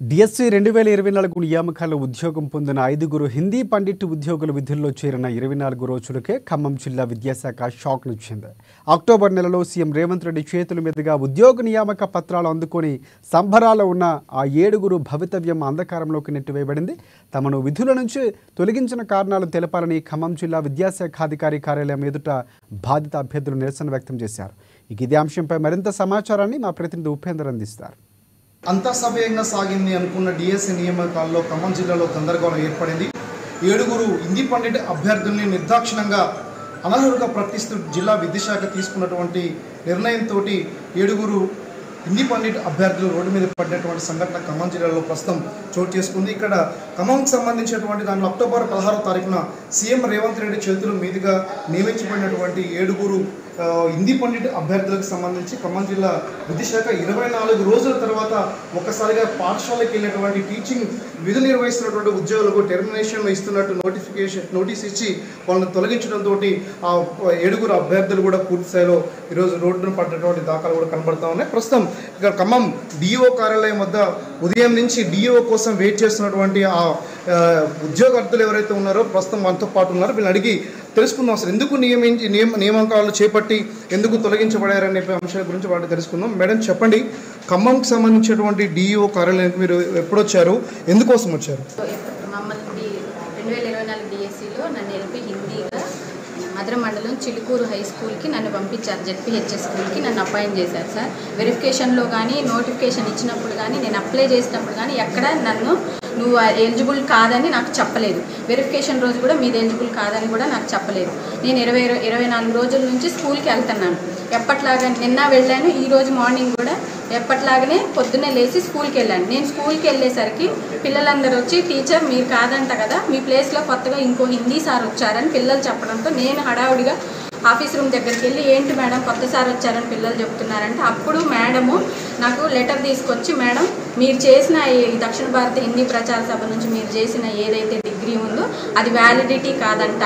DSC 2024 నియామకాల ఉద్యోగం పొందిన 5గురు హిందీ పండిట్ ఉద్యోగుల విధుల్లో చేరిన 24 రోజులకే ఖమ్మం జిల్లా విద్యాశాఖ షాక్నిచ్చింది. అక్టోబర్ నెలలో సీఎం రేవంత్ రెడ్డి చేతుల మీదుగా ఉద్యోగ నియామక పత్రాలు అందుకొని సంబరాల్లో ఉన్న ఆ 7గురు భవితవ్యం అంధకారంలోకి నెట్టివేయబడింది. తమను విధుల నుంచి తొలగించిన కారణాలు తెలపాలని ఖమ్మం జిల్లా విద్యాశాఖ అధికారి కార్యాలయం ఎదుట బాధిత అభ్యర్థులు నిరసన వ్యక్తం చేశారు. ఇదే అంశంపై మరింత సమాచారాన్ని మా ప్రతినిధి ఉపేందర్ అందిస్తారు. అంతా సవ్యంగా సాగింది అనుకున్న డిఎస్సి నియామకాల్లో ఖమ్మం జిల్లాలో గందరగోళం ఏర్పడింది. 7గురు హిందీ పండిట్ అభ్యర్థుల్ని నిర్దాక్షిణంగా అనర్హులుగా ప్రకటిస్తూ జిల్లా విద్యాశాఖ తీసుకున్నటువంటి నిర్ణయంతో 7గురు హిందీ పండిట్ అభ్యర్థులు రోడ్డు మీద పడినటువంటి సంఘటన ఖమ్మం జిల్లాలో ప్రస్తుతం చోటు చేసుకుంది. ఇక్కడ ఖమ్మంకి సంబంధించినటువంటి దాంట్లో అక్టోబర్ 16వ తారీఖున సీఎం రేవంత్ రెడ్డి చేతుల మీదుగా నియమించబడినటువంటి 7గురు హిందీ పండిట్ అభ్యర్థులకు సంబంధించి ఖమ్మం జిల్లా విద్యాశాఖ 24 రోజుల తర్వాత ఒక్కసారిగా పాఠశాలకు వెళ్ళినటువంటి టీచింగ్ విధులు నిర్వహిస్తున్నటువంటి ఉద్యోగులకు టెర్మినేషన్ ఇస్తున్నట్టు నోటీస్ ఇచ్చి వాళ్ళని తొలగించడంతో ఆ 7గురు అభ్యర్థులు కూడా పూర్తి స్థాయిలో ఈరోజు రోడ్డును పడ్డటువంటి దాఖలు కూడా కనబడతా ఉన్నాయి. ప్రస్తుతం ఇక్కడ ఖమ్మం డిఓ కార్యాలయం వద్ద ఉదయం నుంచి డిఓ కోసం వెయిట్ చేస్తున్నటువంటి ఆ ఉద్యోగార్థులు ఎవరైతే ఉన్నారో ప్రస్తుతం మనతో పాటు ఉన్నారో వీళ్ళని అడిగి తెలుసుకుందాం. అసలు ఎందుకు నియామకాలు చేపట్టి ఎందుకు తొలగించబడారనే అంశాల గురించి వాటిని తెలుసుకుందాం. మేడం చెప్పండి, ఖమ్మంకి సంబంధించినటువంటి డిఈఓ కార్యాలయానికి మీరు ఎప్పుడు వచ్చారు, ఎందుకోసం వచ్చారు? మమ్మల్ని 2024 డిఎస్సిలో నన్ను ఎల్పి హిందీగా మధుర మండలం చిలుకూరు హై స్కూల్కి నన్ను పంపించారు. జెడ్పీహెచ్ఎస్ స్కూల్కి నన్ను అపాయింట్ చేశారు సార్. వెరిఫికేషన్లో కానీ నోటిఫికేషన్ ఇచ్చినప్పుడు కానీ నేను అప్లై చేసినప్పుడు కానీ ఎక్కడ నన్ను నువ్వు ఎలిజిబుల్ కాదని నాకు చెప్పలేదు. వెరిఫికేషన్ రోజు కూడా మీది ఎలిజిబుల్ కాదని కూడా నాకు చెప్పలేదు. నేను 24 రోజుల నుంచి స్కూల్కి వెళ్తున్నాను. ఎప్పట్లాగా నిన్న వెళ్ళాను, ఈరోజు మార్నింగ్ కూడా ఎప్పట్లాగానే పొద్దున్నే లేచి స్కూల్కి వెళ్ళాను. నేను స్కూల్కి వెళ్ళేసరికి పిల్లలందరూ వచ్చి టీచర్ మీరు కాదంట కదా, మీ ప్లేస్లో కొత్తగా ఇంకో హిందీ సార్ వచ్చారని పిల్లలు చెప్పడంతో నేను హడావుడిగా ఆఫీస్ రూమ్ దగ్గరికి వెళ్ళి ఏంటి మేడం కొత్త సార్ వచ్చారని పిల్లలు చెప్తున్నారంటే అప్పుడు మేడము నాకు లెటర్ తీసుకొచ్చి మేడం మీరు చేసిన ఈ దక్షిణ భారత హిందీ ప్రచార సభ నుంచి మీరు చేసిన ఏదైతే డిగ్రీ ఉందో అది వ్యాలిడిటీ కాదంట,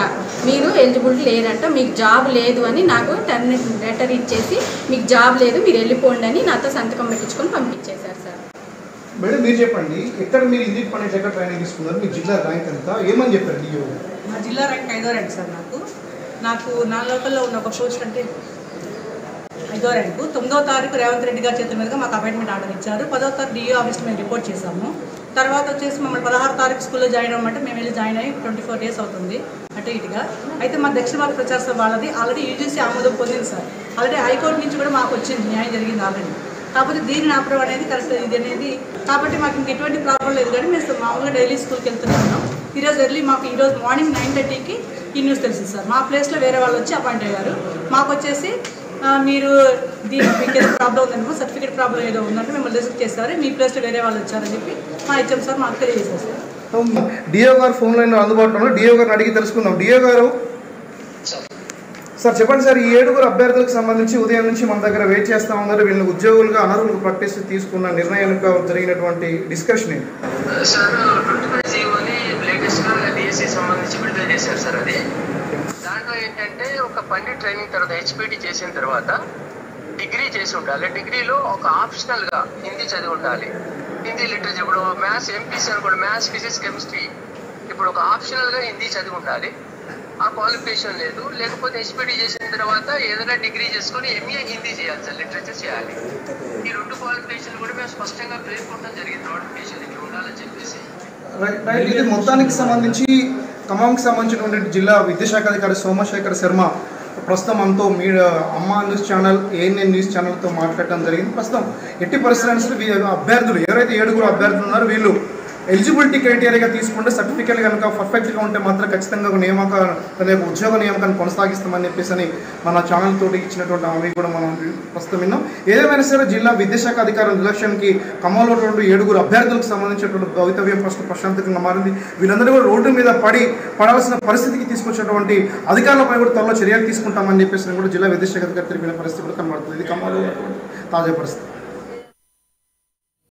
మీరు ఎలిజిబుల్ లేరంట, మీకు జాబ్ లేదు అని నాకు లెటర్ ఇచ్చేసి మీకు జాబ్ లేదు మీరు వెళ్ళిపోండి అని నాతో సంతకం పెట్టించుకొని పంపించేశారు సార్. మేడం మీరు చెప్పండి, ఎక్కడ మీరు హిందీ పండిట్ ఎక్కడ ట్రైనింగ్ తీసుకున్నారు, మీ జిల్లా ర్యాంక్ ఎంత, ఏమని చెప్పారు డిఓ? మా జిల్లా ర్యాంక్ 5వ ర్యాంక్ సార్. నాకు నా లోకల్లో ఉన్న ఒక పోస్ట్ అంటే 5వ ర్యాంకు. 9వ తారీఖు రేవంత్ రెడ్డి గారి చేతుల మీదుగా మాకు అపాయింట్మెంట్ ఆర్డర్ ఇచ్చారు. 10వ తారీఖు డిఓ ఆఫీస్కి మేము రిపోర్ట్ చేసాము. తర్వాత వచ్చేసి మమ్మల్ని 16వ తారీఖు స్కూల్లో జాయిన్ అవ్వమంటే మేము వెళ్ళి జాయిన్ అయ్యి 24 డేస్ అవుతుంది అటు ఇటుగా. అయితే మా దక్షిణ భారత ప్రచార సభ వాళ్ళది ఆల్రెడీ యూజీసీ ఆమోదం పొందింది సార్. ఆల్రెడీ హైకోర్టు నుంచి కూడా మాకు వచ్చింది, న్యాయం జరిగింది ఆల్రెడీ. కాకపోతే దీన్ని ఆపడం అనేది కరెక్ట్ ఇది అనేది కాబట్టి మాకు ఇంక ఎటువంటి ప్రాబ్లం లేదు. కానీ మేము మామూలుగా డైలీ స్కూల్కి వెళ్తున్నాం. ఈరోజు ఎర్లీ మాకు ఈరోజు మార్నింగ్ 9:30కి ఈ న్యూస్ తెలిసింది సార్. మా ప్లేస్లో వేరే వాళ్ళు వచ్చి అపాయింట్ అయ్యారు. మాకు వచ్చేసి మీరు మీకు ఏదో ప్రాబ్లం ఉందనుకో, సర్టిఫికేట్ ప్రాబ్లం ఏదో ఉందంటే మిమ్మల్ని రిజెక్ట్ చేస్తారు, మీ ప్లేస్లో వేరే వాళ్ళు వచ్చారని చెప్పి మా హెచ్ఎం సార్ మాకు తెలియజేశారు సార్. డిఓ గారు ఫోన్ లైన్లో అందుబాటులో డిఓ గారిని అడిగి తెలుసుకుందాం. డిఓ గారు సార్ చెప్పండి సార్, ఈ 7గురు అభ్యర్థులకు సంబంధించి ఉదయం నుంచి మన దగ్గర వెయిట్ చేస్తూ ఉన్నారు. వీళ్ళని ఉద్యోగులుగా అనర్హులకు ప్రకటిస్తూ తీసుకున్న నిర్ణయానికి జరిగినటువంటి డిస్కషన్ ఏంటి సార్? 25 జీవోని లేటెస్ట్గా డిఎస్సి సంబంధించి విడుదల చేశారు సార్. అది దాంట్లో ఏంటంటే ఒక పండిట్ ట్రైనింగ్ తర్వాత హెచ్పిటి చేసిన తర్వాత డిగ్రీ చేసి ఉండాలి. డిగ్రీలో ఒక ఆప్షనల్గా హిందీ చదివి ఉండాలి. హిందీ లిటరేచర్ ఇప్పుడు మ్యాథ్స్ ఎంపీసీ అనుకోండి, మ్యాథ్స్ ఫిజిక్స్ కెమిస్ట్రీ ఇప్పుడు ఒక ఆప్షనల్గా హిందీ చదివి ఉండాలి. ఆ క్వాలిఫికేషన్ లేదు. లేకపోతే హెచ్పిటి చేసిన తర్వాత ఏదైనా డిగ్రీ చేసుకొని ఎంఏ హిందీ చేయాలి సార్, లిటరేచర్ చేయాలి. ఈ 2 క్వాలిఫికేషన్ కూడా మేము స్పష్టంగా పేర్కొనడం జరిగింది నోటిఫికేషన్ ఇట్లా ఉండాలని చెప్పేసి. ఇది మొత్తానికి సంబంధించి ఖమ్మంకి సంబంధించినటువంటి జిల్లా విద్యాశాఖ అధికారి సోమశేఖర్ శర్మ ప్రస్తుతం మనతో అమ్మ న్యూస్ ఛానల్, ఏఎన్ఎన్ న్యూస్ ఛానల్తో మాట్లాడటం జరిగింది. ప్రస్తుతం ఎట్టి పరిస్థితుల్లో అభ్యర్థులు ఎవరైతే 7గురు అభ్యర్థులు ఉన్నారో వీళ్ళు ఎలిజిబిలిటీ క్రైటీరియాగా తీసుకుంటే సర్టిఫికేట్ కనుక పర్ఫెక్ట్గా ఉంటే మాత్రం ఖచ్చితంగా ఉద్యోగ నియామకాన్ని కొనసాగిస్తామని చెప్పేసి మన ఛానల్ తోటి ఇచ్చినటువంటి హామీ కూడా మనం ప్రస్తుతం విన్నాం. ఏదేమైనా సరే జిల్లా విద్యాశాఖ అధికారుల నిర్లక్ష్యానికి ఖమ్మంలో 7గురు అభ్యర్థులకు సంబంధించినటువంటి భవితవ్యం ప్రశాంతంగా మారింది. వీళ్ళందరూ కూడా రోడ్డు మీద పడాల్సిన పరిస్థితికి తీసుకొచ్చినటువంటి అధికారులపై కూడా త్వరలో చర్యలు తీసుకుంటామని చెప్పేసి కూడా జిల్లా విద్యాశాఖ అధికారి తెలిపిన పరిస్థితి కూడా కనబడుతుంది. ఇది ఖమ్మంలో తాజా పరిస్థితి.